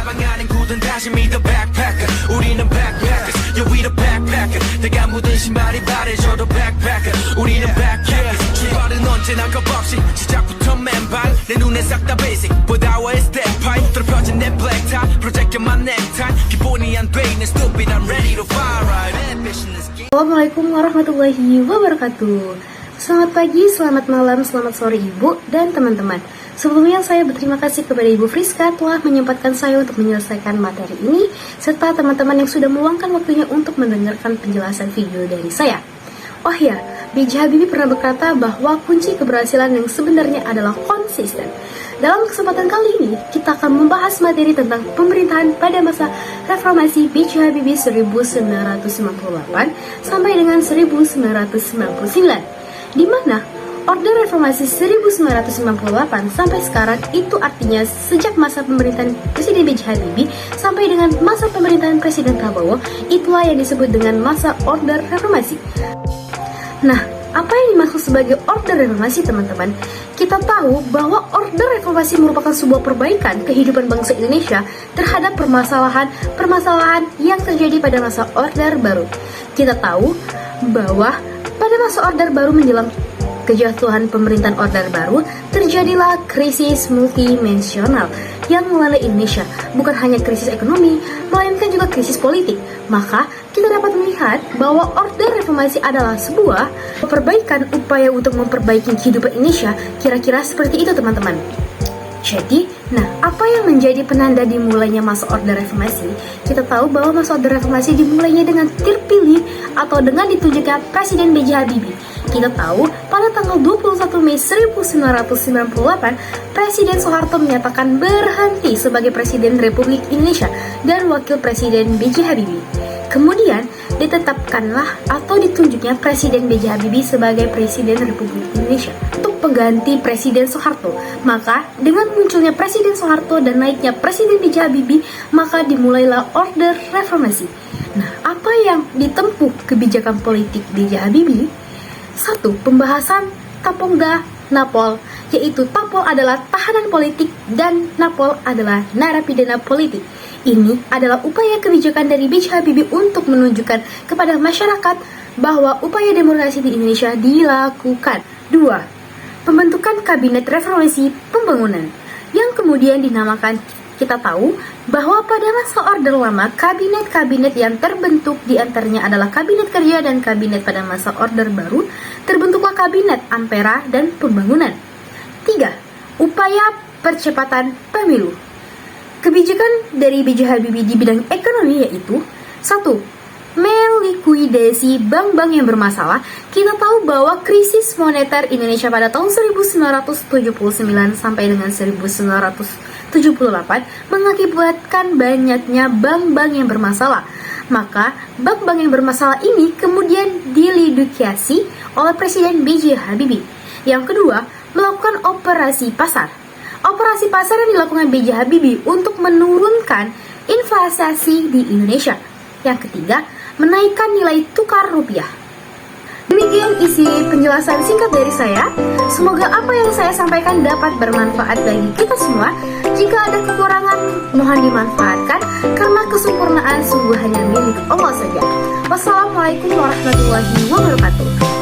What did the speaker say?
가방안엔 굳은 다짐이 the backpacker 우리는 backpackers yeah we the backpacker 내가 묻은 신발이 바래져도 backpacker 우리는 backpackers 출발은 언제나 겁없이 시작부터 맨발 내 눈에 싹 다 basic 보다와의 step pipe 펴진 내 black tie 프로젝트만 necktie 기본이 안 돼 있는 stupid I'm ready to fire right ambition is Assalamualaikum warahmatullahi wabarakatuh. Selamat pagi, selamat malam, selamat sore ibu dan teman-teman. Sebelumnya saya berterima kasih kepada Ibu Friska telah menyempatkan saya untuk menyelesaikan materi ini, serta teman-teman yang sudah meluangkan waktunya untuk mendengarkan penjelasan video dari saya. Oh ya, B.J. Habibie pernah berkata bahwa kunci keberhasilan yang sebenarnya adalah konsisten. Dalam kesempatan kali ini, kita akan membahas materi tentang pemerintahan pada masa reformasi B.J. Habibie 1998 sampai dengan 1999, di mana Orde Reformasi 1998 sampai sekarang itu artinya sejak masa pemerintahan Presiden B.J. Habibie sampai dengan masa pemerintahan Presiden Prabowo, itulah yang disebut dengan masa Orde Reformasi. Nah, apa yang dimaksud sebagai Orde Reformasi, teman-teman? Kita tahu bahwa Orde Reformasi merupakan sebuah perbaikan kehidupan bangsa Indonesia terhadap permasalahan yang terjadi pada masa Orde Baru. Kita tahu bahwa pada masa Orde Baru menjelang kejatuhan pemerintahan Orde Baru, terjadilah krisis multidimensional yang melanda Indonesia. Bukan hanya krisis ekonomi, melainkan juga krisis politik. Maka, kita dapat melihat bahwa Orde Reformasi adalah sebuah perbaikan upaya untuk memperbaiki kehidupan Indonesia. Kira-kira seperti itu, teman-teman. Jadi, apa yang menjadi penanda dimulainya masa Orde Reformasi? Kita tahu bahwa masa Orde Reformasi dimulainya dengan terpilih atau dengan ditunjuknya Presiden B.J. Habibie. Kita tahu, pada tanggal 21 Mei 1998, Presiden Soeharto menyatakan berhenti sebagai Presiden Republik Indonesia dan Wakil Presiden B.J. Habibie. Kemudian, ditetapkanlah atau ditunjuknya Presiden B.J. Habibie sebagai Presiden Republik Indonesia untuk pengganti Presiden Soeharto. Maka, dengan munculnya Presiden Soeharto dan naiknya Presiden B.J. Habibie, maka dimulailah Orde Reformasi. Nah, apa yang ditempuh kebijakan politik B.J. Habibie? 1. Pembahasan Tapolda Napol, yaitu Tapol adalah tahanan politik dan Napol adalah narapidana politik. Ini adalah upaya kebijakan dari B.J. Habibie untuk menunjukkan kepada masyarakat bahwa upaya demokrasi di Indonesia dilakukan. 2. Pembentukan Kabinet Reformasi Pembangunan, yang kemudian dinamakan. Kita tahu bahwa pada masa Orde Lama, kabinet-kabinet yang terbentuk diantaranya adalah Kabinet Kerja dan Kabinet pada masa Orde Baru, terbentuklah Kabinet Ampera dan Pembangunan. 3. Upaya percepatan pemilu. Kebijakan dari B.J. Habibie di bidang ekonomi yaitu 1. Melikuidasi bank-bank yang bermasalah. Kita tahu bahwa krisis moneter Indonesia pada tahun 1979 sampai dengan 1978 mengakibatkan banyaknya bank-bank yang bermasalah. Maka, bank-bank yang bermasalah ini kemudian dilidikasi oleh Presiden B.J. Habibie. Yang kedua, melakukan operasi pasar. Operasi pasar yang dilakukan B.J. Habibie untuk menurunkan inflasi di Indonesia. Yang ketiga, menaikkan nilai tukar rupiah. Demikian isi penjelasan singkat dari saya. Semoga apa yang saya sampaikan dapat bermanfaat bagi kita semua. Jika ada kekurangan, mohon dimanfaatkan karena kesempurnaan sungguh hanya milik Allah saja. Wassalamualaikum warahmatullahi wabarakatuh.